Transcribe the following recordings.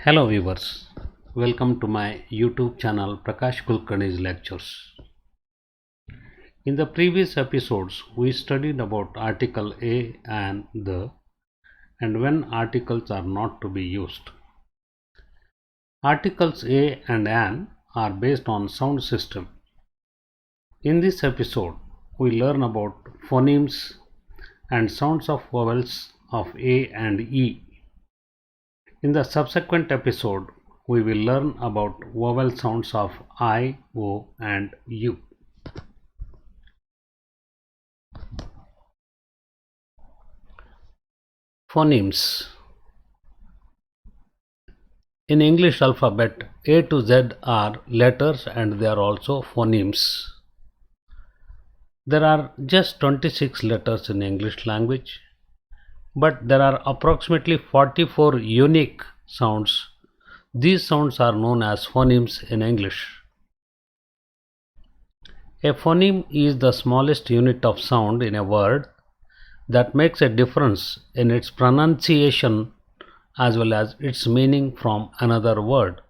Hello viewers, welcome to my YouTube channel Prakash Kulkarni's lectures. In the previous episodes, we studied about article a and the and when articles are not to be used. Articles a and an are based on sound system. In this episode, we learn about phonemes and sounds of vowels of a and e. In the subsequent episode, we will learn about vowel sounds of I, O and U. Phonemes. In English alphabet, A to Z are letters and they are also phonemes. There are just 26 letters in English language, but there are approximately 44 unique sounds. These sounds are known as phonemes in English. A phoneme is the smallest unit of sound in a word that makes a difference in its pronunciation as well as its meaning from another word.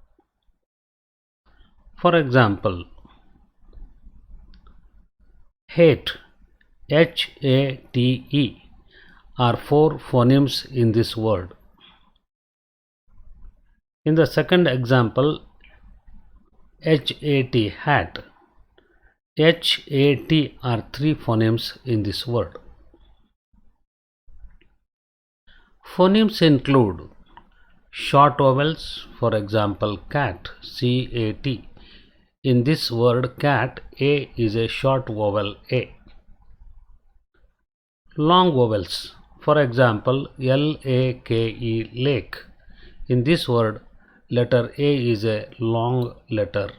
For example, hate, H-A-T-E, are four phonemes in this word. In the second example, H-A-T, hat, H-A-T are three phonemes in this word. Phonemes include short vowels, for example, cat, C-A-T. In this word cat, A is a short vowel A. Long vowels, for example, L-A-K-E, lake. In this word, letter A is a long letter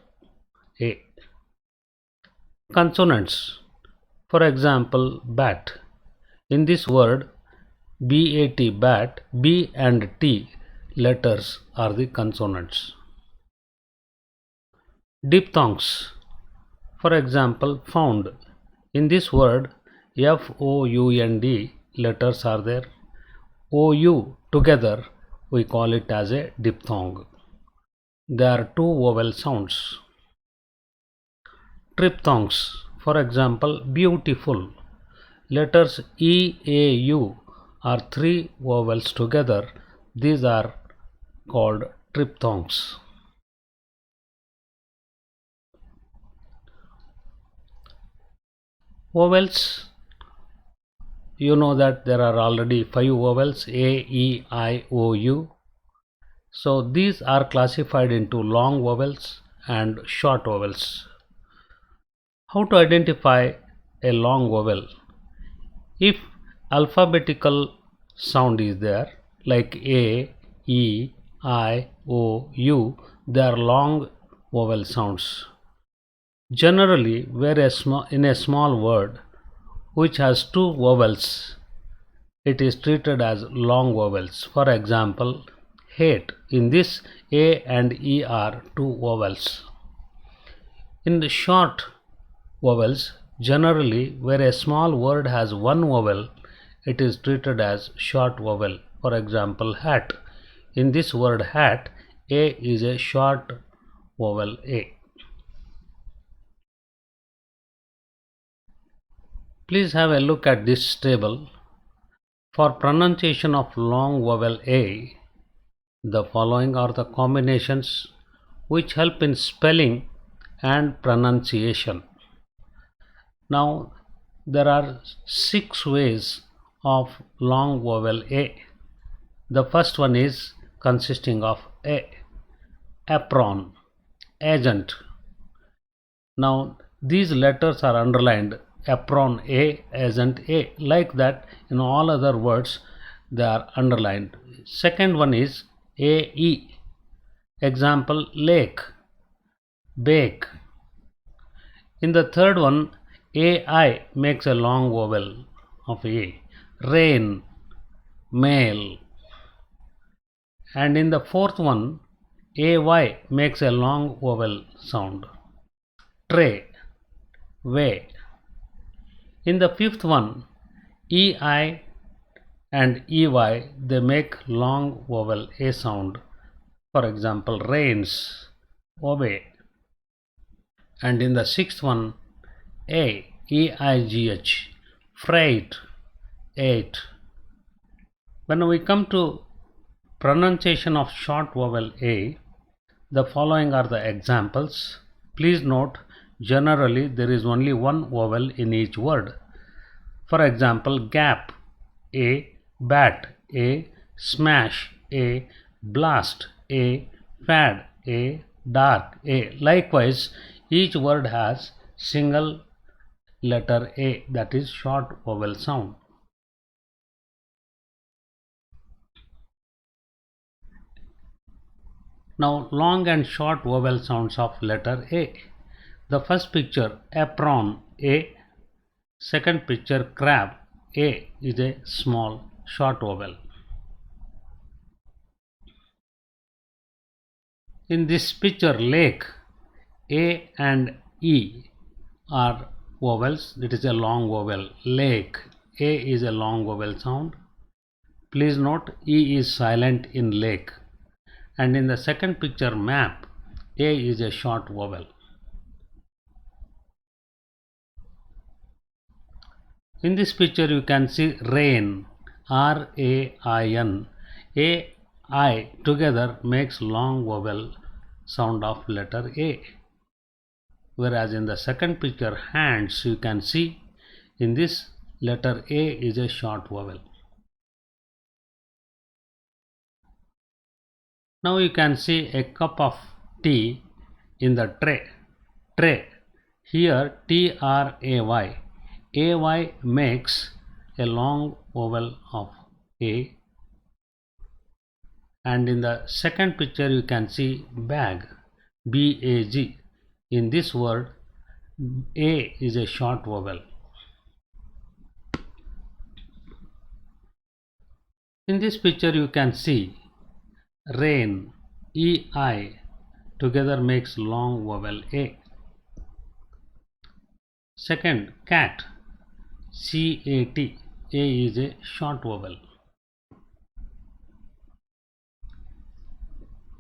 A. Consonants, for example, bat. In this word, B-A-T, bat, B and T letters are the consonants. Diphthongs, for example, found. In this word, F-O-U-N-D letters are there. O-U together we call it as a diphthong. There are two vowel sounds. Triphthongs, for example, beautiful. Letters E-A-U are three vowels together. These are called triphthongs. Vowels, you know that there are already 5 vowels, A, E, I, O, U. So these are classified into long vowels and short vowels. How to identify a long vowel? If alphabetical sound is there like A, E, I, O, U, they are long vowel sounds. Generally, in a small word which has two vowels, it is treated as long vowels. For example, hate. In this, A and E are two vowels. In the short vowels, generally where a small word has one vowel, it is treated as short vowel. For example, hat. In this word hat, A is a short vowel A. Please have a look at this table. For pronunciation of long vowel A, the following are the combinations which help in spelling and pronunciation. Now, there are 6 ways of long vowel A. The first one is consisting of A, apron, agent. Now, these letters are underlined, apron A, agent A. Like that, in all other words, they are underlined. Second one is AE. Example, lake, bake. In the third one, AI makes a long vowel of A, rain, mail. And in the fourth one, AY makes a long vowel sound, tray, way. In the fifth one, EI and EY, they make long vowel A sound. For example, rains, obey. And in the sixth one, EIGH, freight, ate. When we come to pronunciation of short vowel A, the following are the examples. Please note, generally there is only one vowel in each word. For example, gap, A, bat, A, smash, A, blast, A, fad, A, dark, A. Likewise, each word has single letter A, that is short vowel sound. Now, long and short vowel sounds of letter A. The first picture, apron, A. Second picture, crab, A is a small short vowel. In this picture, lake, A and E are vowels. It is a long vowel. Lake, A is a long vowel sound. Please note, E is silent in lake. And in the second picture, map, A is a short vowel. In this picture you can see rain, R-A-I-N. A-I together makes long vowel sound of letter A. Whereas in the second picture, hands, you can see in this letter A is a short vowel. Now you can see a cup of tea in the tray. Tray. Here T-R-A-Y. A-Y makes a long vowel of A. And in the second picture you can see bag, B-A-G. In this word, A is a short vowel. In this picture you can see rain, E-I together makes long vowel A. Second, cat, C-A-T. A is a short vowel.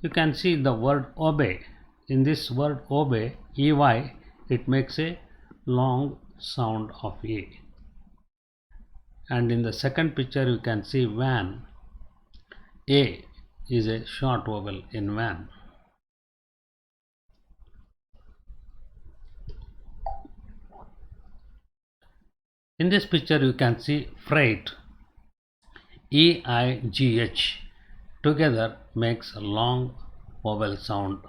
You can see the word obey. In this word obey, EY, it makes a long sound of A. And in the second picture you can see van. A is a short vowel in van. In this picture you can see freight, E-I-G-H together makes a long vowel sound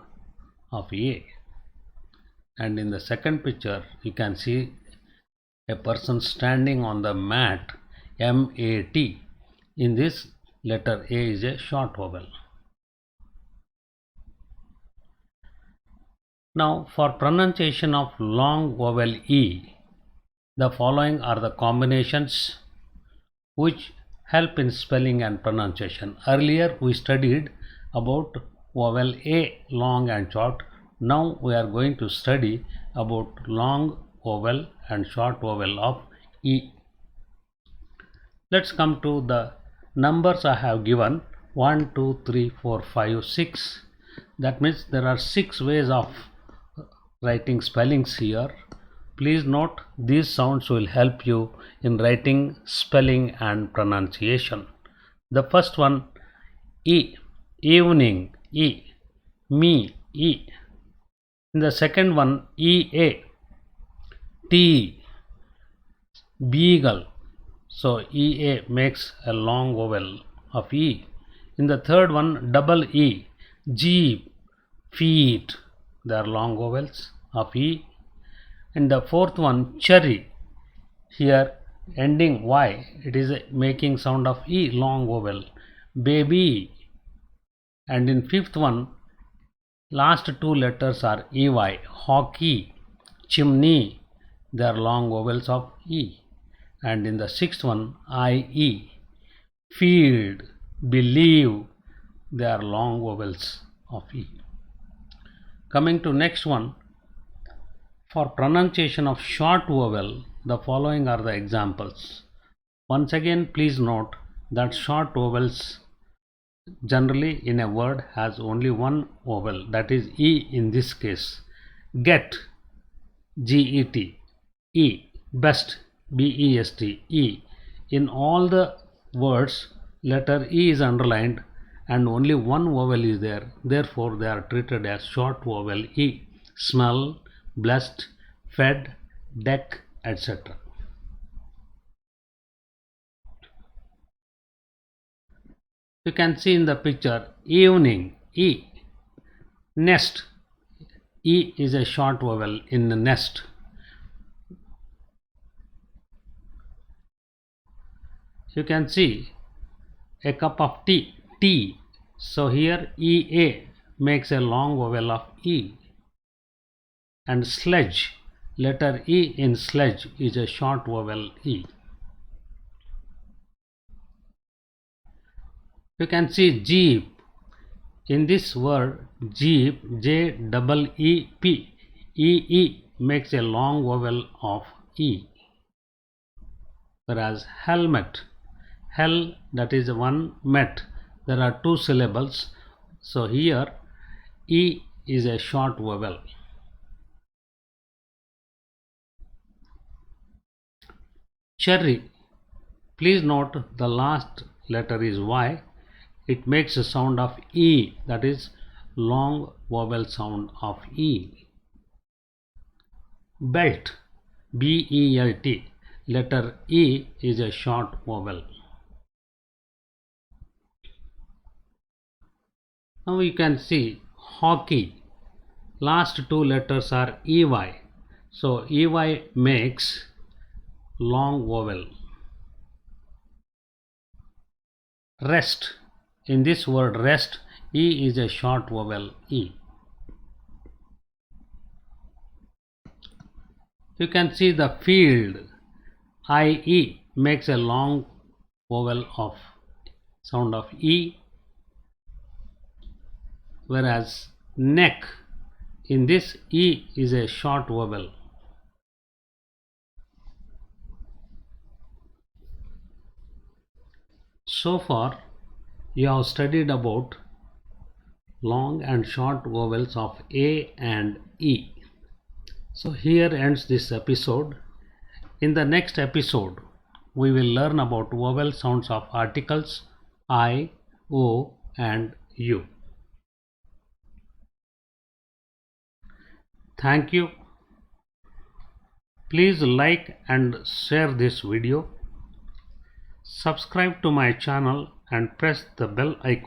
of A. And in the second picture you can see a person standing on the mat, M-A-T. In this, letter A is a short vowel. Now for pronunciation of long vowel E, the following are the combinations which help in spelling and pronunciation. Earlier we studied about vowel A, long and short. Now we are going to study about long vowel and short vowel of E. Let's come to the numbers I have given, 1, 2, 3, 4, 5, 6. That means there are 6 ways of writing spellings here. Please note, these sounds will help you in writing, spelling and pronunciation. The first one, E, evening, E, me, E. In the second one, EA, tea, beagle. So EA makes a long vowel of E. In the third one, double E, jeep, feet. They are long vowels of E. In the fourth one, cherry. Here ending Y, it is making sound of E, long vowel. Baby. And in fifth one, last 2 letters are EY, hockey, chimney. They are long vowels of E. And in the sixth one, IE, field, believe. They are long vowels of E. Coming to next one, for pronunciation of short vowel, the following are the examples. Once again, please note that short vowels generally in a word has only one vowel, that is E in this case. Get, G-E-T, E, best, B-E-S-T, E. In all the words, letter E is underlined and only one vowel is there. Therefore, they are treated as short vowel E. Smell, blessed, fed, deck, etc. You can see in the picture evening, E. Nest, E is a short vowel in the nest. You can see a cup of tea, tea. So here EA makes a long vowel of E. And sledge, letter E in sledge is a short vowel E. You can see jeep. In this word jeep, J-E-E-P, E makes a long vowel of E. Whereas helmet, hell, that is one met, there are two syllables, so here E is a short vowel. Cherry, please note the last letter is Y. It makes a sound of E, that is long vowel sound of E. Belt, B-E-L-T, letter E is a short vowel. Now you can see hockey, last two letters are EY, so EY makes long vowel. Rest, in this word rest, E is a short vowel E. You can see the field, IE makes a long vowel of sound of E, whereas neck, in this E is a short vowel. So far you have studied about long and short vowels of A and E. So here ends this episode. In the next episode we will learn about vowel sounds of articles I, O and U. Thank you. Please like and share this video. Subscribe to my channel and press the bell icon